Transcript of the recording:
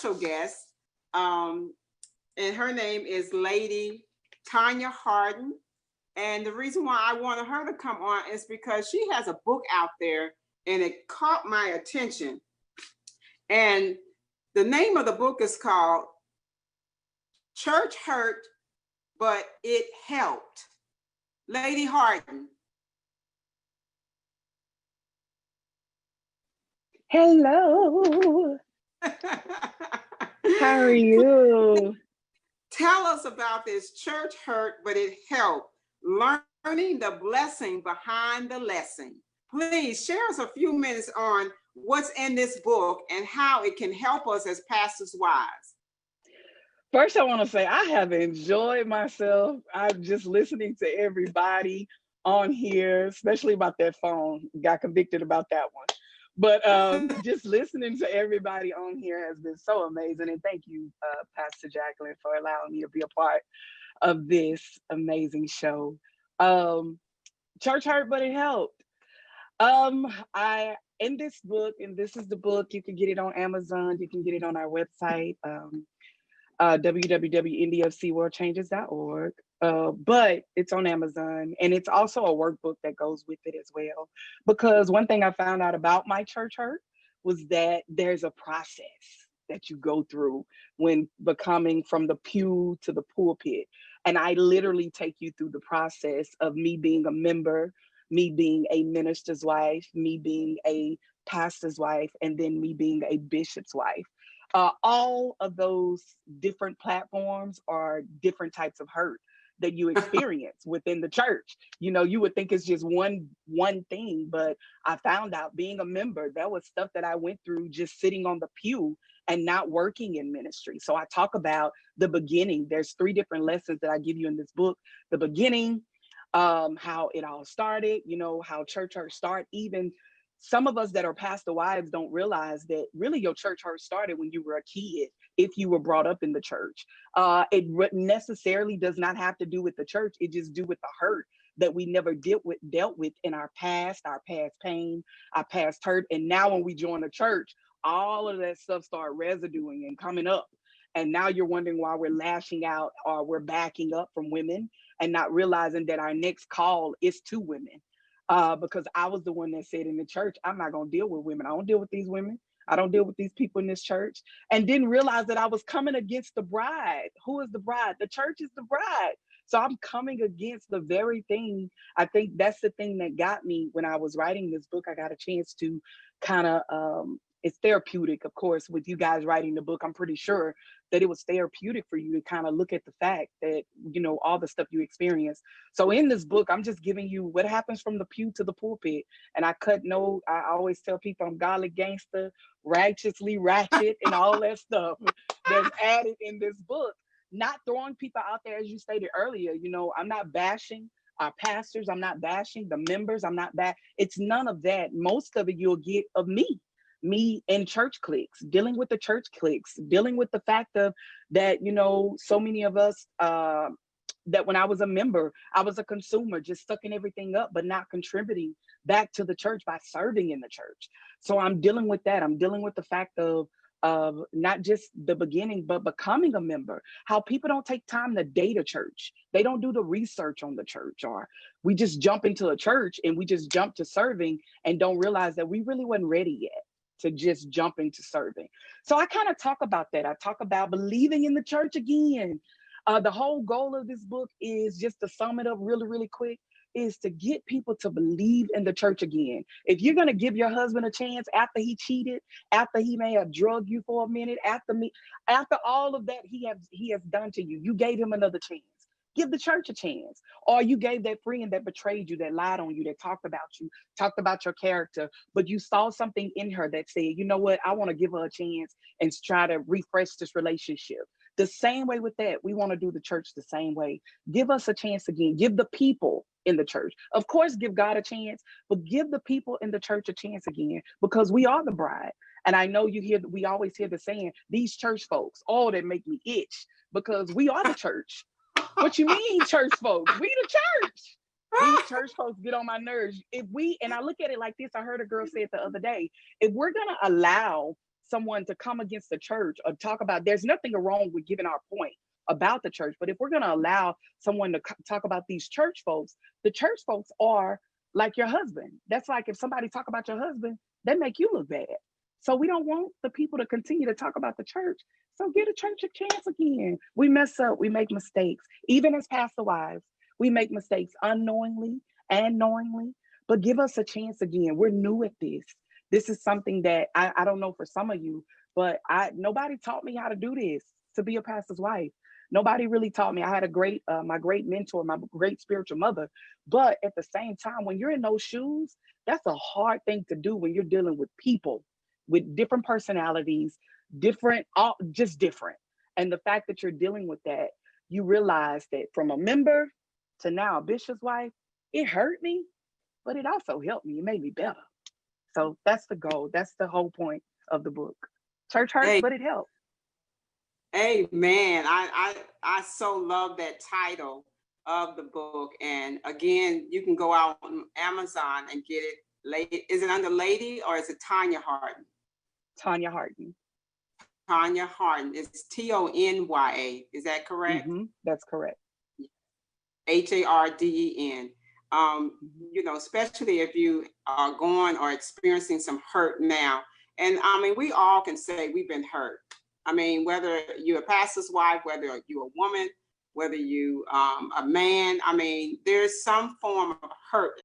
special guest, and her name is Lady Tonya Harden. And the reason why I wanted her to come on is because she has a book out there, and it caught my attention. And the name of the book is called Church Hurt, but It Helped. Lady Harden. Hello. How are you? Tell us about this Church Hurt, but It Helped. Learning the blessing behind the lesson. Please share us a few minutes on what's in this book and how it can help us as pastors' wives. First, I want to say I have enjoyed myself. I'm just listening to everybody on here, especially about that phone. Got convicted about that one. But just listening to everybody on here has been so amazing. And thank you, Pastor Jacquline, for allowing me to be a part of this amazing show. Church Hurt, but It Helped. I in this book, and this is the book, you can get it on Amazon, you can get it on our website, www.ndfcworldchanges.org. But it's on Amazon, and it's also a workbook that goes with it as well. Because one thing I found out about my church hurt was that there's a process that you go through when becoming from the pew to the pulpit. And I literally take you through the process of me being a member, me being a minister's wife, me being a pastor's wife, and then me being a bishop's wife. All of those different platforms are different types of hurt that you experience within the church. You know, you would think it's just one thing, but I found out being a member, that was stuff that I went through just sitting on the pew and not working in ministry. So I talk about the beginning. There's 3 different lessons that I give you in this book. The beginning, how it all started, you know, how church hurt start. Even some of us that are pastor wives don't realize that really your church hurt started when you were a kid, if you were brought up in the church. It necessarily does not have to do with the church. It just do with the hurt that we never dealt with in our past pain, our past hurt. And now when we join the church, all of that stuff start residuing and coming up. And now you're wondering why we're lashing out or we're backing up from women and not realizing that our next call is to women. Because I was the one that said in the church, I'm not going to deal with women. I don't deal with these women. I don't deal with these people in this church. And didn't realize that I was coming against the bride. Who is the bride? The church is the bride. So I'm coming against the very thing. I think that's the thing that got me when I was writing this book. I got a chance to kind of, it's therapeutic, of course, with you guys writing the book. I'm pretty sure that it was therapeutic for you to kind of look at the fact that, you know, all the stuff you experience. So in this book, I'm just giving you what happens from the pew to the pulpit. And I always tell people I'm godly gangster, righteously ratchet, and all that stuff that's added in this book. Not throwing people out there, as you stated earlier, you know, I'm not bashing our pastors. I'm not bashing the members. I'm not it's none of that. Most of it you'll get of me in church cliques, dealing with the church cliques, dealing with the fact of that, you know, so many of us, that when I was a member, I was a consumer, just sucking everything up, but not contributing back to the church by serving in the church. So I'm dealing with that. I'm dealing with the fact of not just the beginning, but becoming a member, how people don't take time to date a church. They don't do the research on the church, or we just jump into a church and we just jump to serving and don't realize that we really wasn't ready yet to just jump into serving. So I kind of talk about that. I talk about believing in the church again. The whole goal of this book is, just to sum it up really, really quick, is to get people to believe in the church again. If you're going to give your husband a chance after he cheated, after he may have drugged you for a minute, after all of that he has done to you, you gave him another chance. Give the church a chance. Or you gave that friend that betrayed you, that lied on you, that talked about your character, but you saw something in her that said, you know what, I want to give her a chance and try to refresh this relationship. The same way with that, we want to do the church the same way. Give us a chance again. Give the people in the church. Of course, give God a chance, but give the people in the church a chance again, because we are the bride. And I know we always hear the saying, these church folks, oh, they make me itch, because we are the church. What you mean, church folks? We the church. These church folks get on my nerves. And I look at it like this, I heard a girl say it the other day, if we're going to allow someone to come against the church or talk about, there's nothing wrong with giving our point about the church. But if we're going to allow someone to talk about these church folks, the church folks are like your husband. That's like if somebody talk about your husband, they make you look bad. So we don't want the people to continue to talk about the church. So give the church a chance again. We mess up, we make mistakes. Even as pastor wives, we make mistakes unknowingly and knowingly, but give us a chance again. We're new at this. This is something that I don't know for some of you, but nobody taught me how to do this, to be a pastor's wife. Nobody really taught me. I had a great, my great mentor, my great spiritual mother. But at the same time, when you're in those shoes, that's a hard thing to do when you're dealing with people with different personalities, different, just different. And the fact that you're dealing with that, you realize that from a member to now a bishop's wife, it hurt me, but it also helped me. It made me better. So that's the goal. That's the whole point of the book. Church hurts, but it helps. Amen. I so love that title of the book. And again, you can go out on Amazon and get it. Is it under Lady or is it Tonya Harden? Tonya Harden. Tonya Harden. It's Tonya. Is that correct? Mm-hmm. That's correct. Harden. You know, especially if you are going or experiencing some hurt now. And I mean, we all can say we've been hurt. I mean, whether you're a pastor's wife, whether you're a woman, whether you a man, I mean, there's some form of hurt